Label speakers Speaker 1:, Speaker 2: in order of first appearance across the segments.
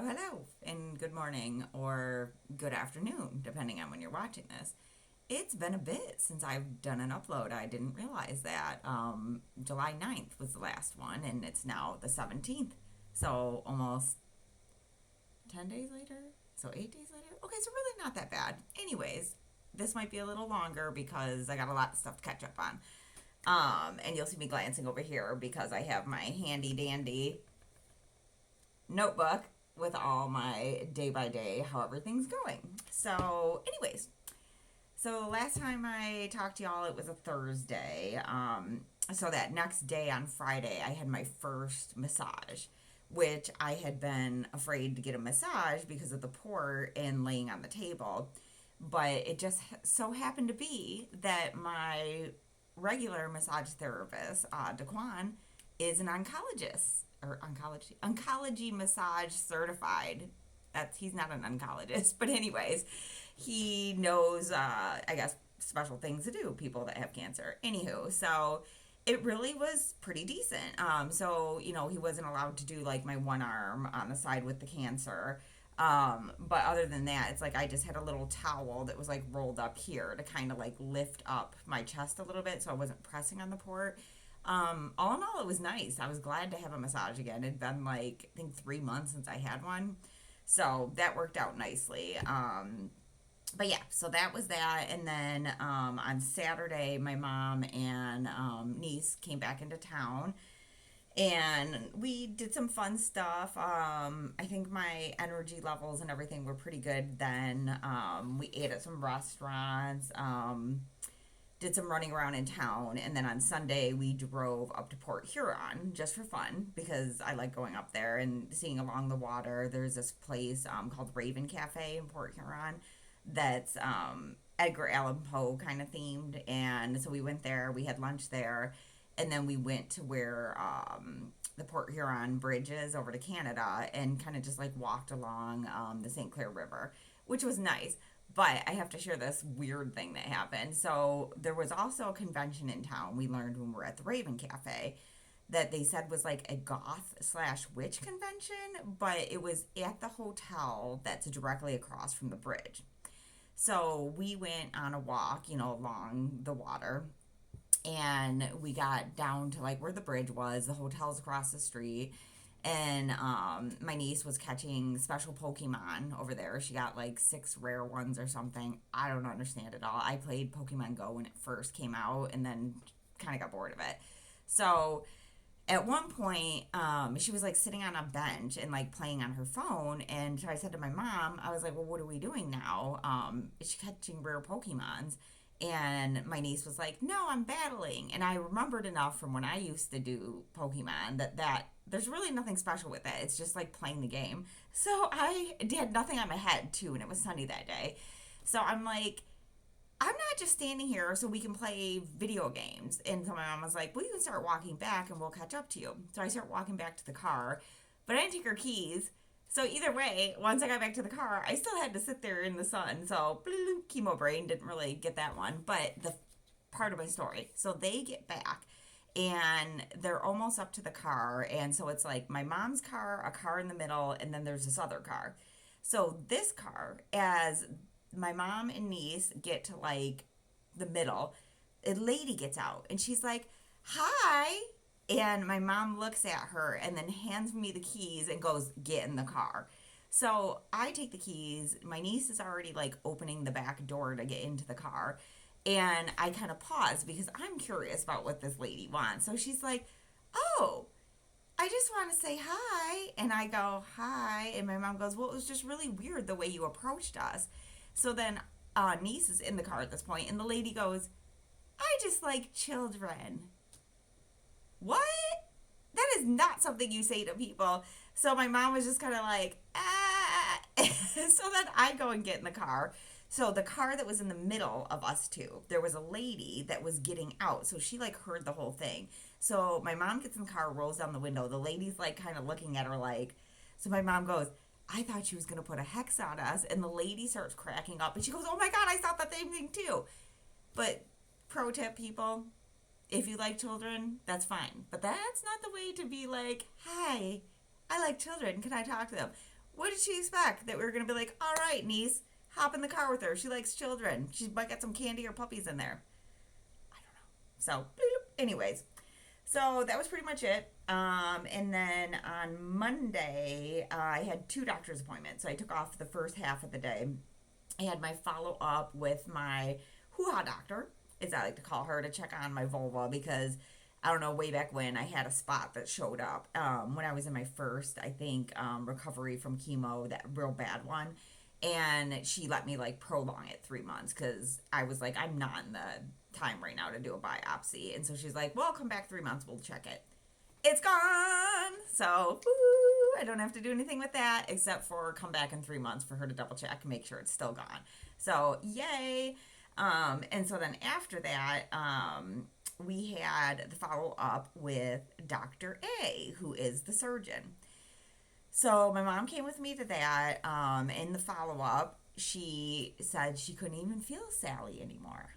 Speaker 1: Oh, hello, and good morning or good afternoon, depending on when you're watching this. It's been a bit since I've done an upload. I didn't realize that. July 9th was the last one, and it's now the 17th. So almost 10 days later? So 8 days later? Okay, so really not that bad. Anyways, this might be a little longer because I got a lot of stuff to catch up on. And you'll see me glancing over here because I have my handy dandy notebook with all my day by day how everything's going. So, anyways, so last time I talked to y'all, it was a Thursday. So that next day on Friday, I had my first massage, which I had been afraid to get a massage because of the port and laying on the table. But it just so happened to be that my regular massage therapist, Daquan, is an oncologist or oncology massage certified. That's He's not an oncologist, but anyways, he knows I guess special things to do people that have cancer. Anywho, so it really was pretty decent. So he wasn't allowed to do like my one arm on the side with the cancer. But other than that, it's like I just had a little towel that was like rolled up here to kind of like lift up my chest a little bit so I wasn't pressing on the port. All in all, it was nice. I was glad to have a massage again. It'd been like, I think 3 months since I had one. So that worked out nicely. But yeah, so that was that. And then on Saturday, my mom and niece came back into town and we did some fun stuff. I think my energy levels and everything were pretty good then. We ate at some restaurants, did some running around in town, and then on Sunday we drove up to Port Huron just for fun because I like going up there and seeing along the water. There's this place called Raven Cafe in Port Huron that's Edgar Allan Poe kind of themed, and so we went there. We had lunch there, and then we went to where the Port Huron bridge is over to Canada, and kind of just like walked along the St. Clair River, which was nice. But I have to share this weird thing that happened. So there was also a convention in town. We learned when we were at the Raven Cafe that they said was like a goth slash witch convention, but it was at the hotel that's directly across from the bridge. So we went on a walk, along the water, and we got down to like where the bridge was. The hotel's across the street, and my niece was catching special Pokemon over there. She got like 6 rare ones or something. I don't understand it all. I played Pokemon Go when it first came out, and then kind of got bored of it. So at one point, she was like sitting on a bench and like playing on her phone. And so I said to my mom, I was like, well, what are we doing now? Is she catching rare Pokemons? And my niece was like, no, I'm battling. And I remembered enough from when I used to do Pokemon that there's really nothing special with it. It's just like playing the game. So I had nothing on my head too, and it was sunny that day. So I'm like, I'm not just standing here so we can play video games. And so my mom was like, well, you can start walking back and we'll catch up to you. So I start walking back to the car, but I didn't take her keys. So either way, once I got back to the car, I still had to sit there in the sun. So chemo brain didn't really get that one. But the part of my story. So they get back and they're almost up to the car. And so it's like my mom's car, a car in the middle, and then there's this other car. So this car, as my mom and niece get to like the middle, a lady gets out and she's like, hi. And my mom looks at her and then hands me the keys and goes, get in the car. So I take the keys. My niece is already like opening the back door to get into the car. And I kind of pause because I'm curious about what this lady wants. So she's like, oh, I just want to say hi. And I go, hi. And my mom goes, well, it was just really weird the way you approached us. So then niece is in the car at this point, and the lady goes, I just like children. What? That is not something you say to people. So my mom was just kind of like, ah. So then I go and get in the car. So the car that was in the middle of us two, there was a lady that was getting out. So she like heard the whole thing. So my mom gets in the car, rolls down the window. The lady's like kind of looking at her like, so my mom goes, I thought she was going to put a hex on us. And the lady starts cracking up. And she goes, oh my God, I thought that same thing too. But pro tip, people, if you like children, that's fine. But that's not the way to be like, hi, I like children. Can I talk to them? What did she expect? That we were going to be like, all right, niece, hop in the car with her. She likes children. She might get some candy or puppies in there. I don't know. So, anyways, so that was pretty much it. And then on Monday, I had two doctor's appointments. So I took off the first half of the day. I had my follow up with my hoo-ha doctor, as I like to call her, to check on my vulva because I don't know, way back when I had a spot that showed up when I was in my first, I think, recovery from chemo, that real bad one. And she let me like prolong it 3 months because I was like, I'm not in the time right now to do a biopsy. And so she's like, well, come back 3 months, we'll check it. It's gone. So, woo, I don't have to do anything with that except for come back in 3 months for her to double check and make sure it's still gone. So, yay. And so then after that, we had the follow up with Dr. A, who is the surgeon. So my mom came with me to that. In the follow up, she said she couldn't even feel Sally anymore.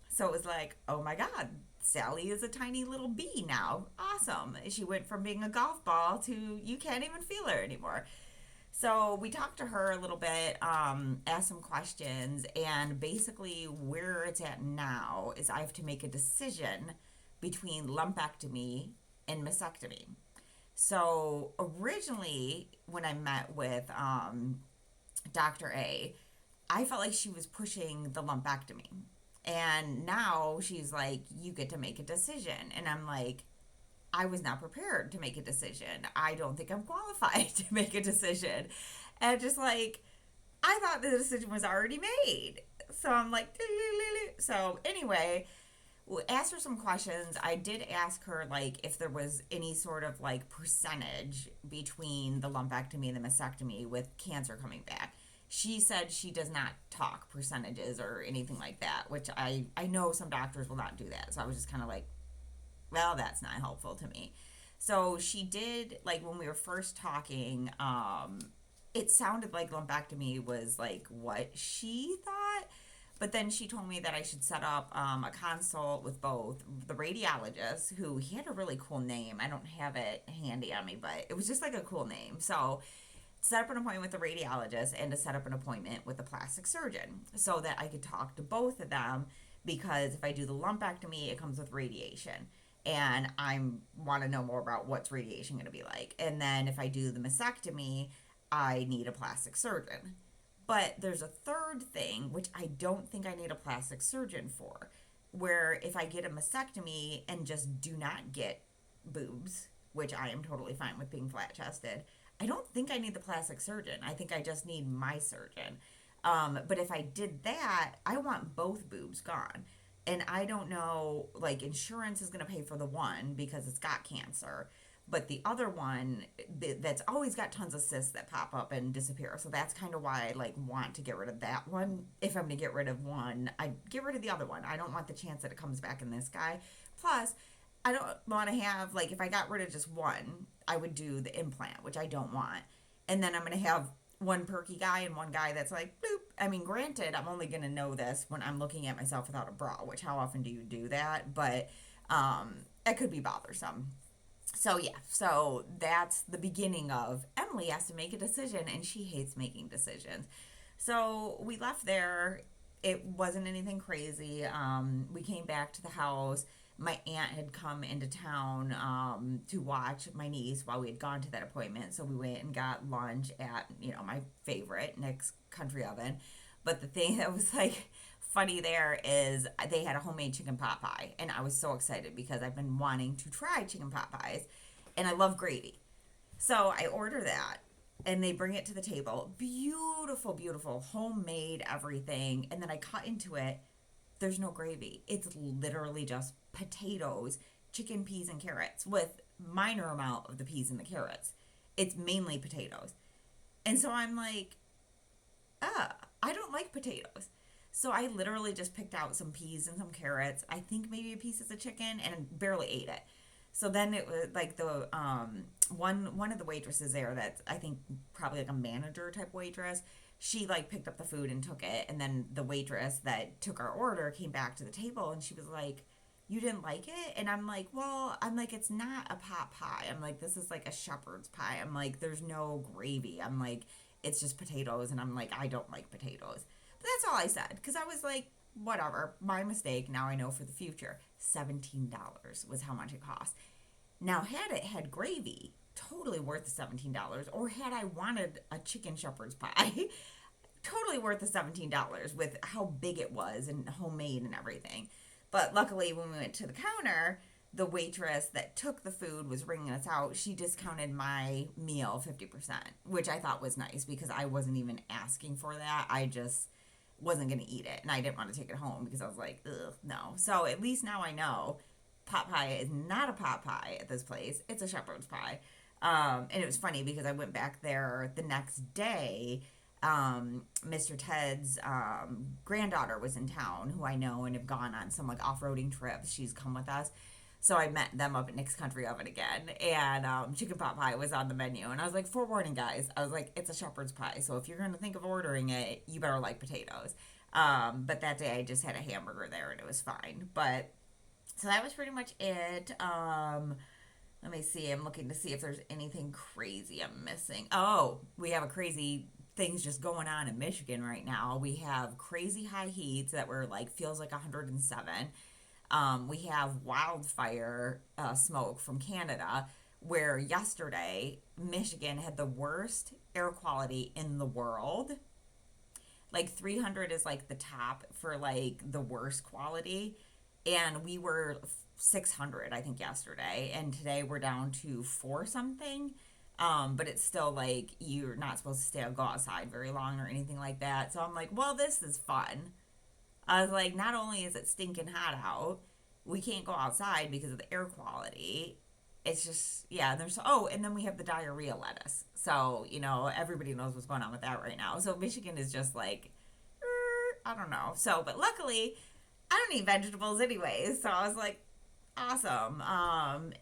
Speaker 1: So it was like, oh my God, Sally is a tiny little bee now. Awesome. She went from being a golf ball to you can't even feel her anymore. So we talked to her a little bit, asked some questions, and basically where it's at now is I have to make a decision between lumpectomy and mastectomy. So originally, when I met with Dr. A, I felt like she was pushing the lumpectomy. And now she's like, you get to make a decision. And I'm like, I was not prepared to make a decision. I don't think I'm qualified to make a decision. And just like, I thought the decision was already made. So I'm like, so anyway, asked her some questions. I did ask her like if there was any sort of like percentage between the lumpectomy and the mastectomy with cancer coming back. She said she does not talk percentages or anything like that, which I know some doctors will not do that. So I was just kind of like, well, that's not helpful to me. So she did, like, when we were first talking, it sounded like lumpectomy was like what she thought. But then she told me that I should set up a consult with both the radiologist, who he had a really cool name. I don't have it handy on me, but it was just like a cool name. So set up an appointment with the radiologist and to set up an appointment with the plastic surgeon so that I could talk to both of them, because if I do the lumpectomy, it comes with radiation. And I want to know more about what's radiation going to be like. And then if I do the mastectomy, I need a plastic surgeon. But there's a third thing, which I don't think I need a plastic surgeon for, where if I get a mastectomy and just do not get boobs, which I am totally fine with being flat chested, I don't think I need the plastic surgeon. I think I just need my surgeon. But if I did that, I want both boobs gone. And I don't know, like, insurance is going to pay for the one because it's got cancer. But the other one, that's always got tons of cysts that pop up and disappear. So that's kind of why I, like, want to get rid of that one. If I'm going to get rid of one, I get rid of the other one. I don't want the chance that it comes back in this guy. Plus, I don't want to have, like, if I got rid of just one, I would do the implant, which I don't want. And then I'm going to have one perky guy and one guy that's like, bloop. I mean, granted, I'm only going to know this when I'm looking at myself without a bra, which how often do you do that? But it could be bothersome. So, yeah, so that's the beginning of Emily has to make a decision, and she hates making decisions. So we left there. It wasn't anything crazy. We came back to the house. My aunt had come into town to watch my niece while we had gone to that appointment. So we went and got lunch at, my favorite, Nick's Country Oven. But the thing that was like funny there is they had a homemade chicken pot pie. And I was so excited because I've been wanting to try chicken pot pies. And I love gravy. So I order that. And they bring it to the table. Beautiful, beautiful, homemade everything. And then I cut into it. There's no gravy. It's literally just potatoes, chicken, peas, and carrots with minor amount of the peas and the carrots. It's mainly potatoes. And so I'm like, I don't like potatoes. So I literally just picked out some peas and some carrots, I think maybe a piece of the chicken, and barely ate it. So then it was like the one of the waitresses there, that's I think probably like a manager type waitress, she like picked up the food and took it. And then the waitress that took our order came back to the table and she was like, you didn't like it? And I'm like, well, I'm like, it's not a pot pie. I'm like, this is like a shepherd's pie. I'm like, there's no gravy. I'm like, it's just potatoes. And I'm like, I don't like potatoes. But that's all I said. Because I was like, whatever, my mistake. Now I know for the future. $17 was how much it cost. Now, had it had gravy, totally worth the $17. Or had I wanted a chicken shepherd's pie, totally worth the $17 with how big it was and homemade and everything. But luckily, when we went to the counter, the waitress that took the food was ringing us out. She discounted my meal 50%, which I thought was nice because I wasn't even asking for that. I just wasn't going to eat it. And I didn't want to take it home because I was like, ugh, no. So at least now I know pot pie is not a pot pie at this place. It's a shepherd's pie. And it was funny because I went back there the next day. Mr. Ted's granddaughter was in town, who I know and have gone on some like off-roading trips. She's come with us. So I met them up at Nick's Country Oven again, and chicken pot pie was on the menu. And I was like, forewarning, guys. I was like, it's a shepherd's pie, so if you're going to think of ordering it, you better like potatoes. But that day I just had a hamburger there, and it was fine. But so that was pretty much it. Let me see. I'm looking to see if there's anything crazy I'm missing. Oh, we have a crazy things just going on in Michigan right now. We have crazy high heats that were like feels like 107. We have wildfire smoke from Canada, where yesterday Michigan had the worst air quality in the world. Like 300 is like the top for like the worst quality, and we were 600 I think yesterday, and today we're down to 4 something. But it's still like you're not supposed to go outside very long or anything like that. So I'm like, well, this is fun. I was like, not only is it stinking hot out, we can't go outside because of the air quality. It's just, yeah, there's, oh, and then we have the diarrhea lettuce. So, everybody knows what's going on with that right now. So Michigan is just like, I don't know. So, but luckily, I don't eat vegetables anyways. So I was like, awesome.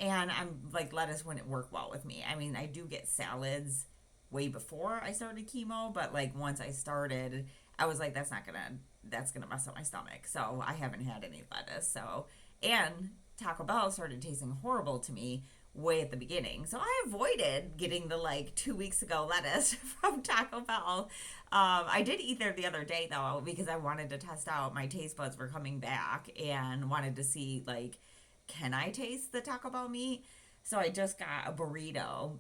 Speaker 1: And I'm like, lettuce wouldn't work well with me. I mean, I do get salads way before I started chemo, but like once I started, I was like, that's gonna mess up my stomach. So I haven't had any lettuce. So, and Taco Bell started tasting horrible to me way at the beginning. So I avoided getting the like 2 weeks ago lettuce from Taco Bell. I did eat there the other day though, because I wanted to test out my taste buds were coming back and wanted to see like, can I taste the Taco Bell meat? So I just got a burrito,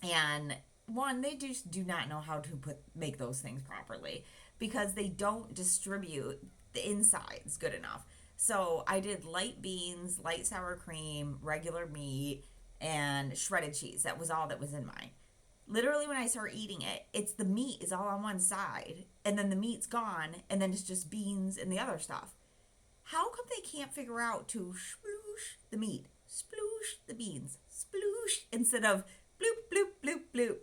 Speaker 1: and one, they just do not know how to make those things properly because they don't distribute the insides good enough. So I did light beans, light sour cream, regular meat, and shredded cheese. That was all that was in mine. Literally, when I start eating it, it's the meat is all on one side, and then the meat's gone, and then it's just beans and the other stuff. How come they can't figure out to sploosh the meat, sploosh the beans, sploosh, instead of bloop, bloop, bloop, bloop?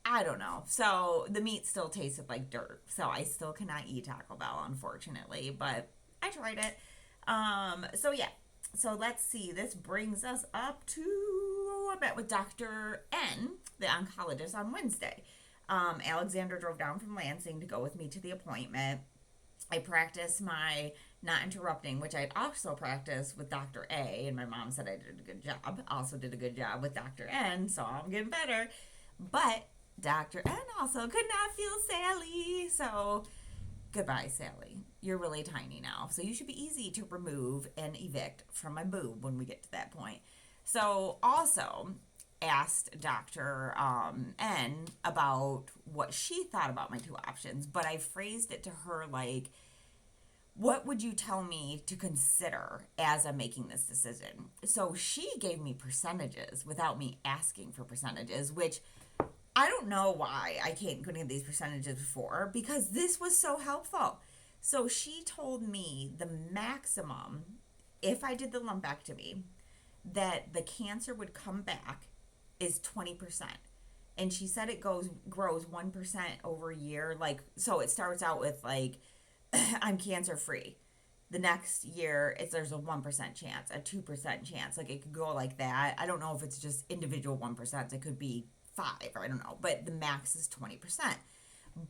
Speaker 1: I don't know. So the meat still tasted like dirt. So I still cannot eat Taco Bell, unfortunately, but I tried it. So yeah. So let's see. This brings us up to I met with Dr. N, the oncologist, on Wednesday. Alexander drove down from Lansing to go with me to the appointment. I practiced my not interrupting, which I'd also practiced with Dr. A, and my mom said I did a good job. Also did a good job with Dr. N, so I'm getting better. But Dr. N also could not feel Sally, so goodbye, Sally. You're really tiny now, so you should be easy to remove and evict from my boob when we get to that point. So also asked Dr. N about what she thought about my 2 options, but I phrased it to her like, what would you tell me to consider as I'm making this decision? So she gave me percentages without me asking for percentages, which I don't know why I can't go into these percentages before, because this was so helpful. So she told me the maximum, if I did the lumpectomy, that the cancer would come back is 20%. And she said it grows 1% over a year. Like, so it starts out with like, I'm cancer free. The next year, there's a 1% chance, a 2% chance. Like, it could go like that. I don't know if it's just individual 1%. It could be 5, or I don't know. But the max is 20%.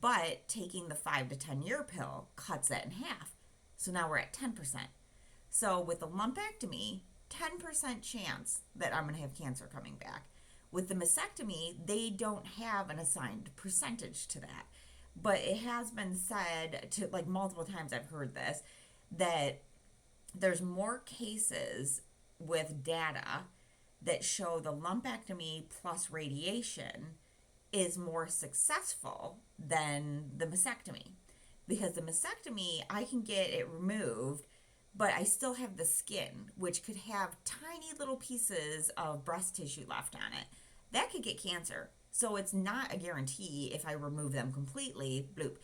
Speaker 1: But taking the 5 to 10 year pill cuts that in half. So now we're at 10%. So with the lumpectomy, 10% chance that I'm going to have cancer coming back. With the mastectomy, they don't have an assigned percentage to that. But it has been said to, like, multiple times I've heard this, that there's more cases with data that show the lumpectomy plus radiation is more successful than the mastectomy. Because the mastectomy, I can get it removed, but I still have the skin, which could have tiny little pieces of breast tissue left on it. That could get cancer. So it's not a guarantee if I remove them completely, bloop.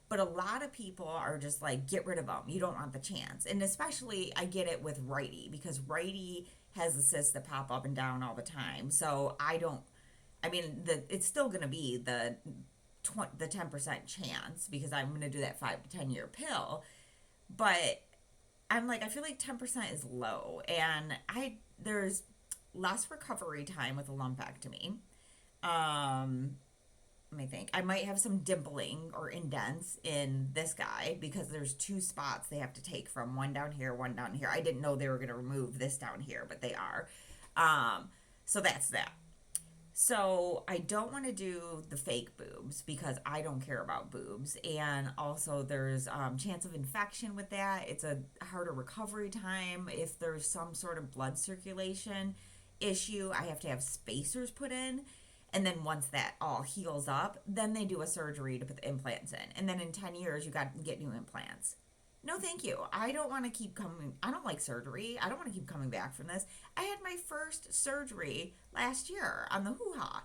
Speaker 1: But a lot of people are just like, get rid of them. You don't want the chance. And especially, I get it with righty, because righty has the cysts that pop up and down all the time. So it's still going to be the 10% chance, because I'm going to do that 5 to 10 year pill. But I'm like, I feel like 10% is low, and there's less recovery time with a lumpectomy. Let me think. I might have some dimpling or indents in this guy, because there's 2 spots they have to take from, one down here, one down here. I didn't know they were going to remove this down here, but they are. So that's that. So I don't want to do the fake boobs, because I don't care about boobs. And also there's chance of infection with that. It's a harder recovery time. If there's some sort of blood circulation issue, I have to have spacers put in. And then once that all heals up, then they do a surgery to put the implants in. And then in 10 years, you got to get new implants. No, thank you. I don't want to keep coming. I don't like surgery. I don't want to keep coming back from this. I had my first surgery last year on the hoo-ha.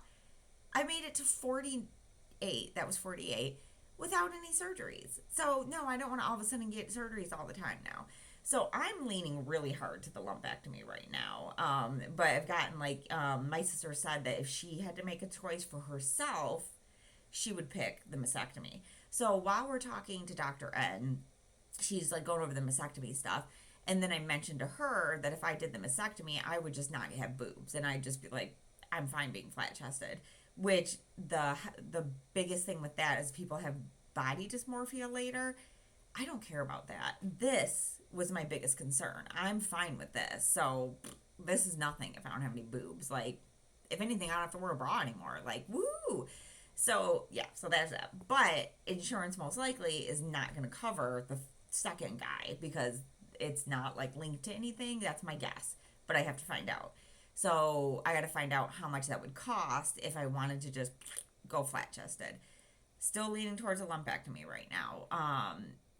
Speaker 1: I made it to 48. That was 48 without any surgeries. So, no, I don't want to all of a sudden get surgeries all the time now. So I'm leaning really hard to the lumpectomy right now. But I've gotten, my sister said that if she had to make a choice for herself, she would pick the mastectomy. So while we're talking to Dr. N, she's like going over the mastectomy stuff. And then I mentioned to her that if I did the mastectomy, I would just not have boobs. And I'd just be like, I'm fine being flat chested. Which the biggest thing with that is people have body dysmorphia later. I don't care about that. This was my biggest concern. I'm fine with this. So this is nothing if I don't have any boobs. Like, if anything, I don't have to wear a bra anymore. Like, woo! So, yeah, so that's that. But insurance most likely is not going to cover the second guy, because it's not like linked to anything. That's my guess. But I have to find out. So I got to find out how much that would cost if I wanted to just go flat chested. Still leaning towards a lumpectomy right now.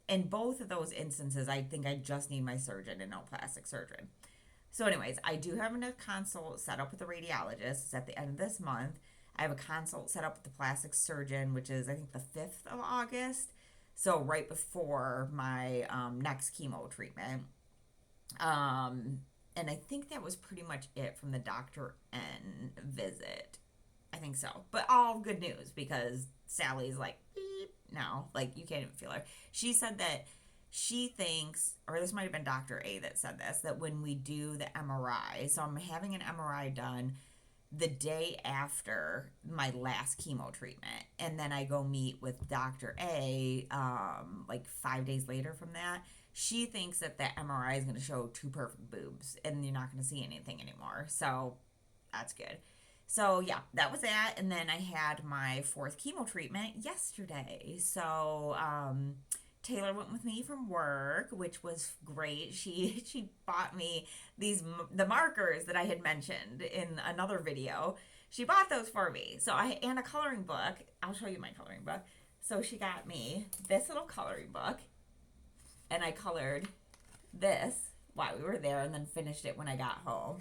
Speaker 1: In both of those instances, I think I just need my surgeon and no plastic surgeon. So anyways, I do have a consult set up with the radiologist. It's at the end of this month. I have a consult set up with the plastic surgeon, which is, I think, the 5th of August. So right before my next chemo treatment. And I think that was pretty much it from the Dr. N visit. I think so. But all good news, because Sally's like, beep, no. Like, you can't even feel her. She said that she thinks, or this might have been Dr. A that said this, that when we do the MRI, so I'm having an MRI done the day after my last chemo treatment, and then I go meet with Dr. A 5 days later from that. She thinks that the MRI is going to show 2 perfect boobs, and you're not going to see anything anymore. So that's good. So yeah, that was that. And then I had my 4th chemo treatment yesterday. So Taylor went with me from work, which was great. She bought me the markers that I had mentioned in another video. She bought those for me. And a coloring book. I'll show you my coloring book. So she got me this little coloring book, and I colored this while we were there, and then finished it when I got home.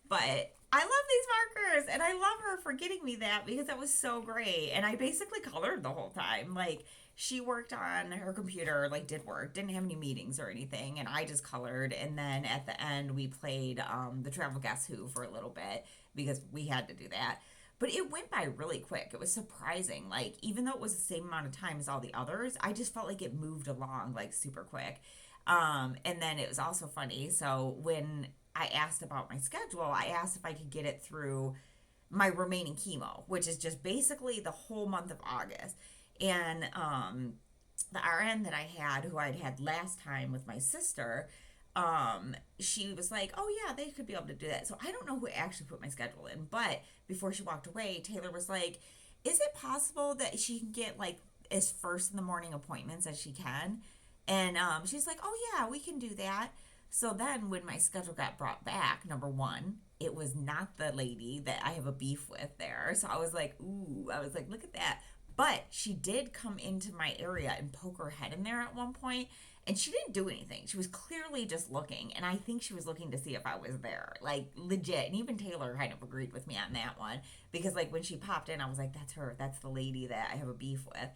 Speaker 1: But I love these markers, and I love her for getting me that, because that was so great. And I basically colored the whole time. Like, she worked on her computer, did work, didn't have any meetings or anything, and I just colored. And then at the end, we played the Travel Guess Who for a little bit, because we had to do that. But it went by really quick. It was surprising. Like, even though it was the same amount of time as all the others, I just felt like it moved along, super quick. And then it was also funny. So when I asked about my schedule, I asked if I could get it through my remaining chemo, which is just basically the whole month of August. And the RN that I had, who I'd had last time with my sister, she was like, oh yeah, they could be able to do that. So I don't know who actually put my schedule in, but before she walked away, Taylor was like, is it possible that she can get like as first in the morning appointments as she can? And she's like, oh yeah, we can do that. So then when my schedule got brought back, number one, it was not the lady that I have a beef with there. So I was like, ooh, I was like, look at that. But she did come into my area and poke her head in there at one point, and she didn't do anything. She was clearly just looking, and I think she was looking to see if I was there, like legit. And even Taylor kind of agreed with me on that one because, like, when she popped in, I was like, "That's her. That's the lady that I have a beef with."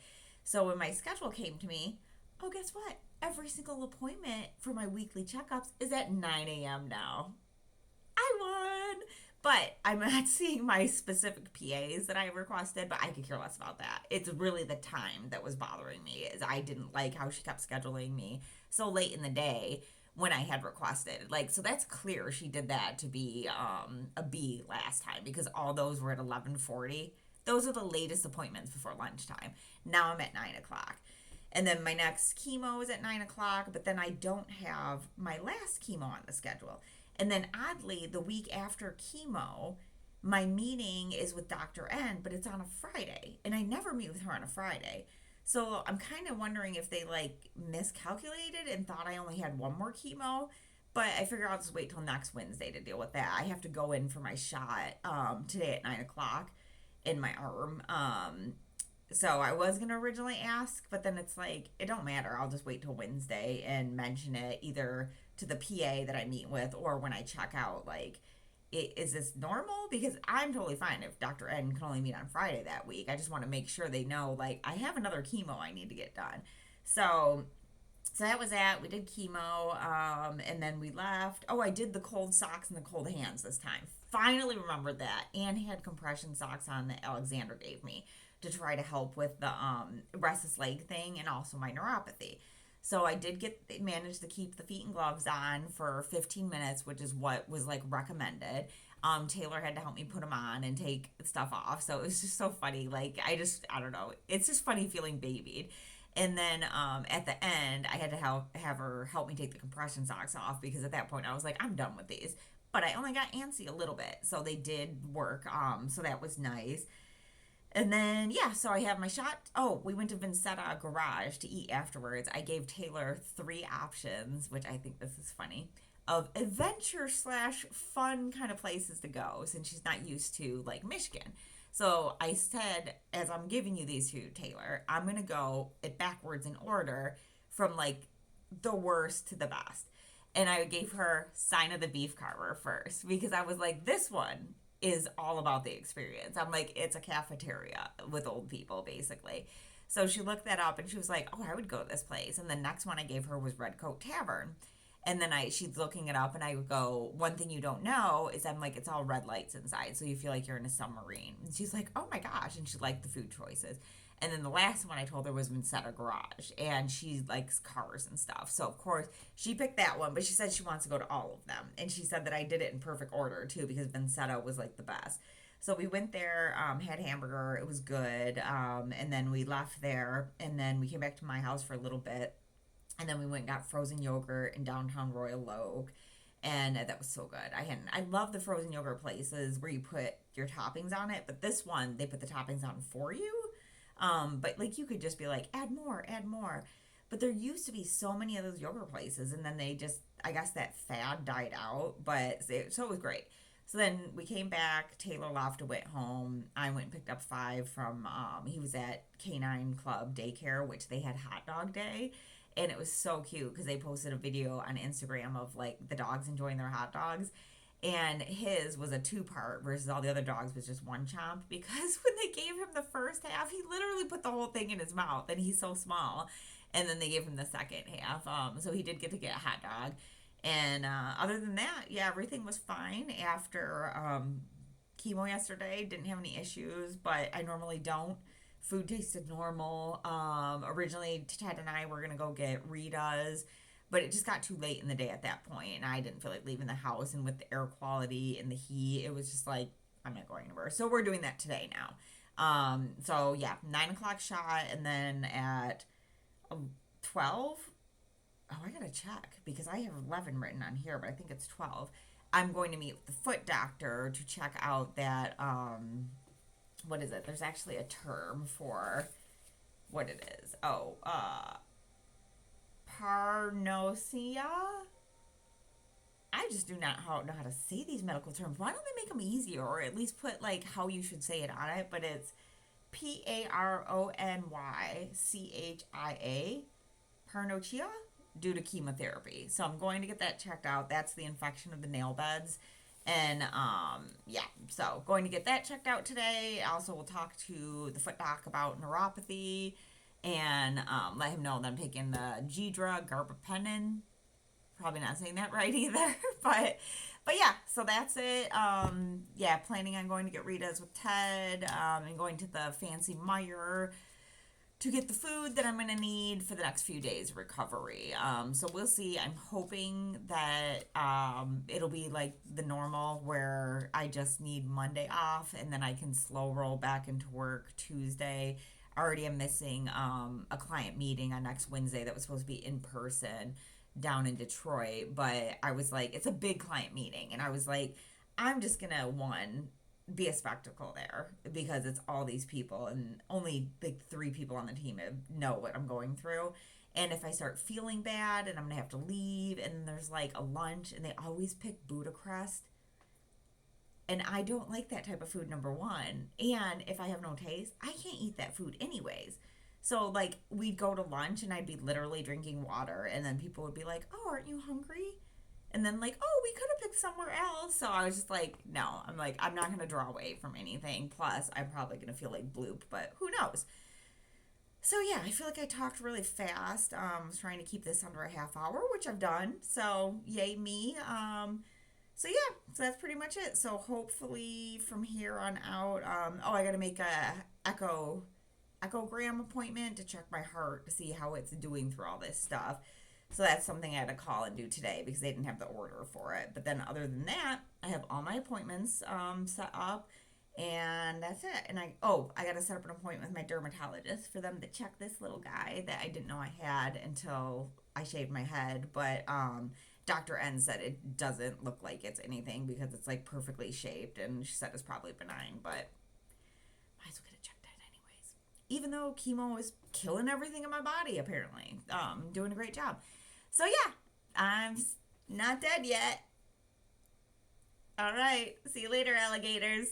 Speaker 1: So when my schedule came to me, oh, guess what? Every single appointment for my weekly checkups is at 9 a.m. now. I won. But I'm not seeing my specific PAs that I requested, but I could care less about that. It's really the time that was bothering me, is I didn't like how she kept scheduling me so late in the day when I had requested. Like, so that's clear she did that to be a B last time, because all those were at 11:40. Those are the latest appointments before lunchtime. Now I'm at 9 o'clock. And then my next chemo is at 9 o'clock, but then I don't have my last chemo on the schedule. And then oddly, the week after chemo, my meeting is with Dr. N, but it's on a Friday. And I never meet with her on a Friday. So I'm kind of wondering if they like miscalculated and thought I only had one more chemo. But I figure I'll just wait till next Wednesday to deal with that. I have to go in for my shot today at 9 o'clock in my arm. So I was going to originally ask, but then it's like, it don't matter. I'll just wait till Wednesday and mention it either to the PA that I meet with or when I check out. Like, is this normal? Because I'm totally fine if Dr. N can only meet on Friday that week. I just want to make sure they know, like, I have another chemo I need to get done. So that was that. We did chemo, and then we left. Oh, I did the cold socks and the cold hands this time. Finally remembered that. And had compression socks on that Alexander gave me to try to help with the restless leg thing and also my neuropathy. So I did manage to keep the feet and gloves on for 15 minutes, which is what was like recommended. Taylor had to help me put them on and take stuff off. So it was just so funny. Like, I don't know. It's just funny feeling babied. And then at the end, I had to have her help me take the compression socks off because at that point I was like, I'm done with these. But I only got antsy a little bit. So they did work. So that was nice. And then, yeah, so I have my shot. Oh, we went to Vincetta Garage to eat afterwards. I gave Taylor 3 options, which I think this is funny, of adventure slash fun kind of places to go since she's not used to, like, Michigan. So I said, as I'm giving you these 2, Taylor, I'm going to go it backwards in order from, like, the worst to the best. And I gave her Sign of the Beef Carver first because I was like, this one is all about the experience. I'm like, it's a cafeteria with old people, basically. So she looked that up and she was like, oh, I would go to this place. And the next one I gave her was Red Coat Tavern. And then she's looking it up and I would go, one thing you don't know is I'm like, it's all red lights inside. So you feel like you're in a submarine. And she's like, oh my gosh. And she liked the food choices. And then the last one I told her was Vincetta Garage. And she likes cars and stuff. So, of course, she picked that one. But she said she wants to go to all of them. And she said that I did it in perfect order, too, because Vincetta was, like, the best. So we went there, had hamburger. It was good. And then we left there. And then we came back to my house for a little bit. And then we went and got frozen yogurt in downtown Royal Oak. And that was so good. I love the frozen yogurt places where you put your toppings on it. But this one, they put the toppings on for you. But like you could just be like, add more, add more. But there used to be so many of those yogurt places, and then they just, I guess that fad died out. So it was great. So then we came back. Taylor left, went home. I went and picked up 5 from. He was at Canine Club Daycare, which they had hot dog day, and it was so cute because they posted a video on Instagram of like the dogs enjoying their hot dogs. And his was a 2-part versus all the other dogs was just 1 chomp because when they gave him the first half, he literally put the whole thing in his mouth and he's so small. And then they gave him the second half. So he did get to get a hot dog. And other than that, yeah, everything was fine after chemo yesterday. Didn't have any issues, but I normally don't. Food tasted normal. Originally, Ted and I were going to go get Rita's. But it just got too late in the day at that point, and I didn't feel like leaving the house. And with the air quality and the heat, it was just like, I'm not going anywhere. So we're doing that today now. So yeah, 9 o'clock shot, and then at 12, Oh, I gotta check because I have 11 written on here, but I think it's 12. I'm going to meet with the foot doctor to check out that, what is it? There's actually a term for what it is. Oh, parnosia? I just do not know how to say these medical terms. Why don't they make them easier or at least put like how you should say it on it? But it's Paronychia, parnochia, due to chemotherapy. So I'm going to get that checked out. That's the infection of the nail beds. And yeah, so going to get that checked out today. Also, we'll talk to the foot doc about neuropathy and let him know that I'm taking the G drug, gabapentin. Probably not saying that right either, but yeah, so that's it. Yeah, planning on going to get Rita's with Ted, and going to the fancy Meyer to get the food that I'm going to need for the next few days of recovery. So we'll see. I'm hoping that it'll be like the normal where I just need Monday off and then I can slow roll back into work Tuesday. Already am missing a client meeting on next Wednesday that was supposed to be in person down in Detroit, but I was like, it's a big client meeting, and I was like, I'm just gonna be a spectacle there because it's all these people, and only like 3 people on the team know what I'm going through. And if I start feeling bad, and I'm gonna have to leave, and there's like a lunch, and they always pick Buddha crust, and I don't like that type of food, number one. And if I have no taste, I can't eat that food anyways. So, like, we'd go to lunch and I'd be literally drinking water, and then people would be like, oh, aren't you hungry? And then, like, oh, we could have picked somewhere else. So I was just like, no, I'm like, I'm not going to draw away from anything. Plus, I'm probably going to feel like bloop, but who knows? So, yeah, I feel like I talked really fast. I was trying to keep this under a half hour, which I've done. So, yay me. So yeah, so that's pretty much it. So hopefully from here on out, oh, I got to make a echogram appointment to check my heart to see how it's doing through all this stuff. So that's something I had to call and do today because they didn't have the order for it. But then other than that, I have all my appointments set up, and that's it. And I got to set up an appointment with my dermatologist for them to check this little guy that I didn't know I had until I shaved my head. But Dr. N said it doesn't look like it's anything because it's like perfectly shaped, and she said it's probably benign, but might as well get it checked out anyways. Even though chemo is killing everything in my body, apparently. Doing a great job. So yeah, I'm not dead yet. All right. See you later, alligators.